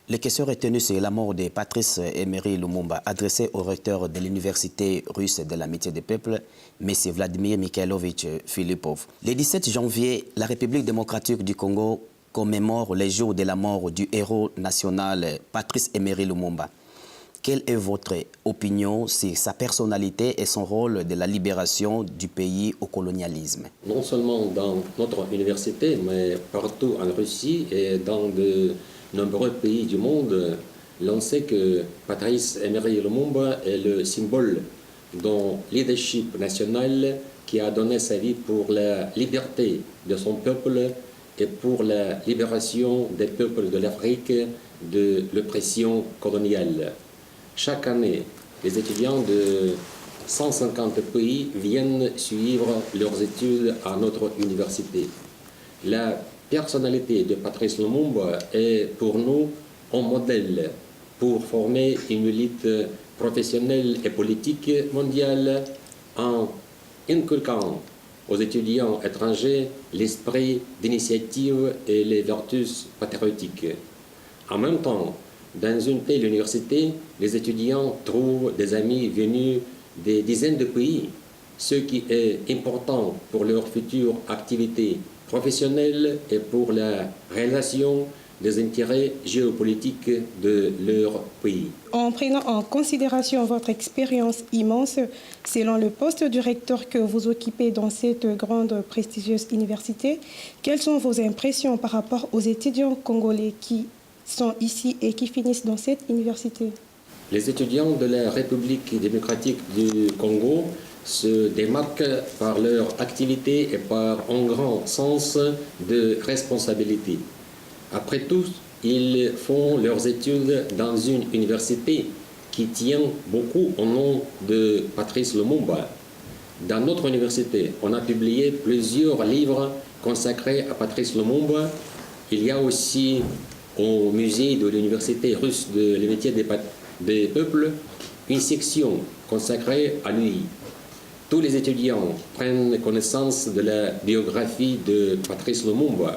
Les questions retenues sur la mort de Patrice Emery Lumumba, adressées au recteur de l'Université russe de l'amitié des peuples, M. Vladimir Mikhailovich Filipov. Le 17 janvier, la République démocratique du Congo commémore les jours de la mort du héros national Patrice Emery Lumumba. Quelle est votre opinion sur sa personnalité et son rôle de la libération du pays au colonialisme? Non seulement dans notre université, mais partout en Russie et dans de nombreux pays du monde, l'on sait que Patrice Emery Lumumba est le symbole d'un leadership national qui a donné sa vie pour la liberté de son peuple et pour la libération des peuples de l'Afrique de l'oppression coloniale. Chaque année, les étudiants de 150 pays viennent suivre leurs études à notre université. La personnalité de Patrice Lumumba est pour nous un modèle pour former une élite professionnelle et politique mondiale en inculquant aux étudiants étrangers l'esprit d'initiative et les vertus patriotiques. En même temps, dans une telle université, les étudiants trouvent des amis venus des dizaines de pays, ce qui est important pour leur future activité professionnelle et pour la réalisation des intérêts géopolitiques de leur pays. En prenant en considération votre expérience immense, selon le poste du recteur que vous occupez dans cette grande prestigieuse université, quelles sont vos impressions par rapport aux étudiants congolais qui sont ici et qui finissent dans cette université? Les étudiants de la République démocratique du Congo se démarquent par leur activité et par un grand sens de responsabilité. Après tout, ils font leurs études dans une université qui tient beaucoup au nom de Patrice Lumumba. Dans notre université, on a publié plusieurs livres consacrés à Patrice Lumumba. Il y a aussi au musée de l'université russe de l'amitié des peuples une section consacrée à lui. Tous les étudiants prennent connaissance de la biographie de Patrice Lumumba.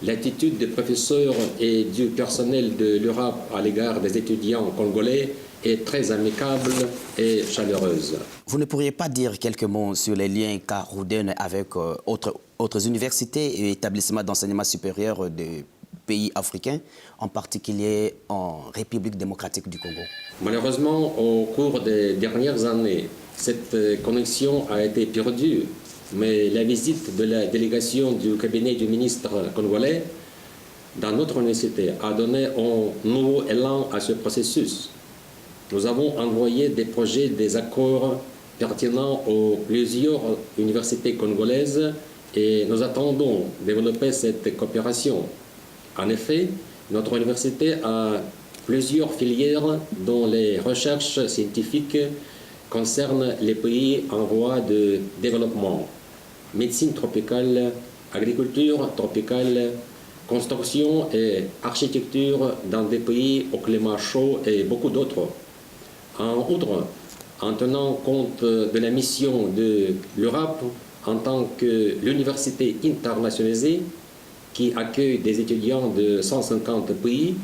L'attitude des professeurs et du personnel de l'Europe à l'égard des étudiants congolais est très amicable et chaleureuse. Vous ne pourriez pas dire quelques mots sur les liens qu'a Rouden avec autres universités et établissements d'enseignement supérieur des pays africains, en particulier en République démocratique du Congo? Malheureusement, au cours des dernières années, cette connexion a été perdue, mais la visite de la délégation du cabinet du ministre congolais dans notre université a donné un nouveau élan à ce processus. Nous avons envoyé des projets, des accords pertinents aux plusieurs universités congolaises et nous attendons développer cette coopération. En effet, notre université a plusieurs filières dont les recherches scientifiques concernent les pays en voie de développement. Médecine tropicale, agriculture tropicale, construction et architecture dans des pays au climat chaud et beaucoup d'autres. En outre, en tenant compte de la mission de l'Europe en tant que l'université internationalisée qui accueille des étudiants de 150 pays,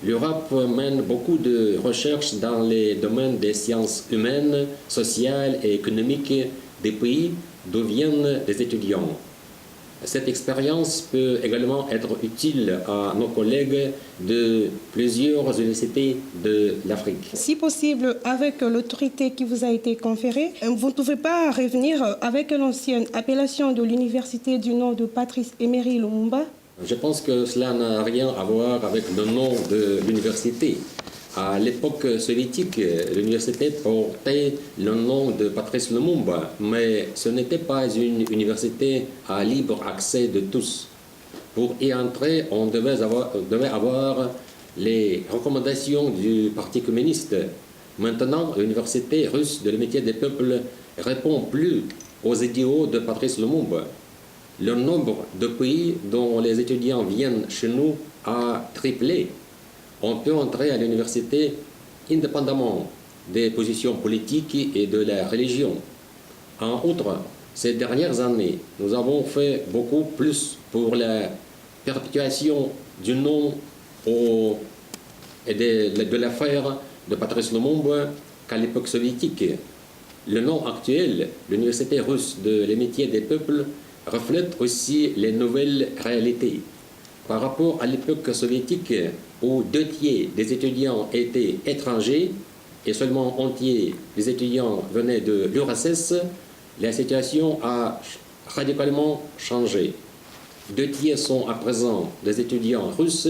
l'Europe mène beaucoup de recherches dans les domaines des sciences humaines, sociales et économiques des pays d'où viennent des étudiants. Cette expérience peut également être utile à nos collègues de plusieurs universités de l'Afrique. Si possible, avec l'autorité qui vous a été conférée, vous ne pouvez pas revenir avec l'ancienne appellation de l'université du nom de Patrice Emery Lumumba? Je pense que cela n'a rien à voir avec le nom de l'université. À l'époque soviétique, l'université portait le nom de Patrice Lumumba, mais ce n'était pas une université à libre accès de tous. Pour y entrer, on devait avoir les recommandations du Parti communiste. Maintenant, l'université russe de l'amitié des peuples répond plus aux idéaux de Patrice Lumumba. Le nombre de pays dont les étudiants viennent chez nous a triplé. On peut entrer à l'université indépendamment des positions politiques et de la religion. En outre, ces dernières années, nous avons fait beaucoup plus pour la perpétuation du nom au et de l'affaire de Patrice Lumumba qu'à l'époque soviétique. Le nom actuel, l'Université russe de l'amitié des peuples, reflète aussi les nouvelles réalités. Par rapport à l'époque soviétique, où 2/3 des étudiants étaient étrangers et seulement 1/3 des étudiants venaient de l'URSS, la situation a radicalement changé. 2/3 sont à présent des étudiants russes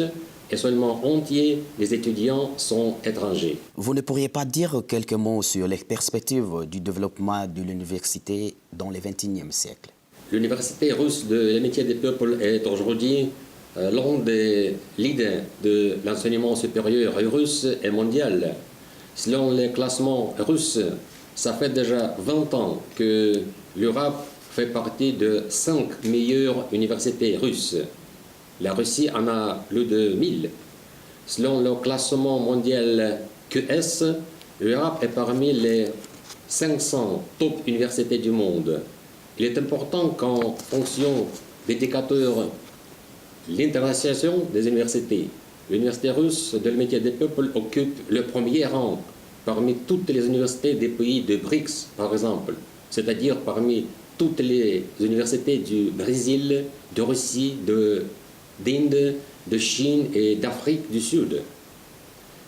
et seulement 1/3 des étudiants sont étrangers. Vous ne pourriez pas dire quelques mots sur les perspectives du développement de l'université dans le XXIe siècle? L'Université russe de l'amitié des peuples est aujourd'hui l'un des leaders de l'enseignement supérieur russe et mondial. Selon les classements russes, ça fait déjà 20 ans que l'Europe fait partie de 5 meilleures universités russes. La Russie en a plus de 1000. Selon le classement mondial QS, l'Europe est parmi les 500 top universités du monde. Il est important qu'en fonction d'indicateurs l'internationalisation des universités, l'université russe de l'amitié des peuples occupe le premier rang parmi toutes les universités des pays de BRICS, par exemple, c'est-à-dire parmi toutes les universités du Brésil, de Russie, d'Inde, de Chine et d'Afrique du Sud.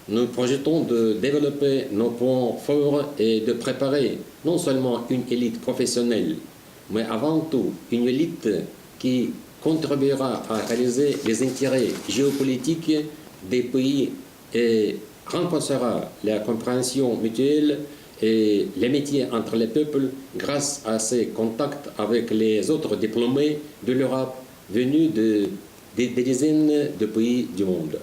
Nous projetons de développer nos points forts et de préparer non seulement une élite professionnelle, mais avant tout une élite qui contribuera à réaliser les intérêts géopolitiques des pays et renforcera la compréhension mutuelle et l'amitié entre les peuples grâce à ses contacts avec les autres diplômés de l'Europe venus des dizaines de pays du monde.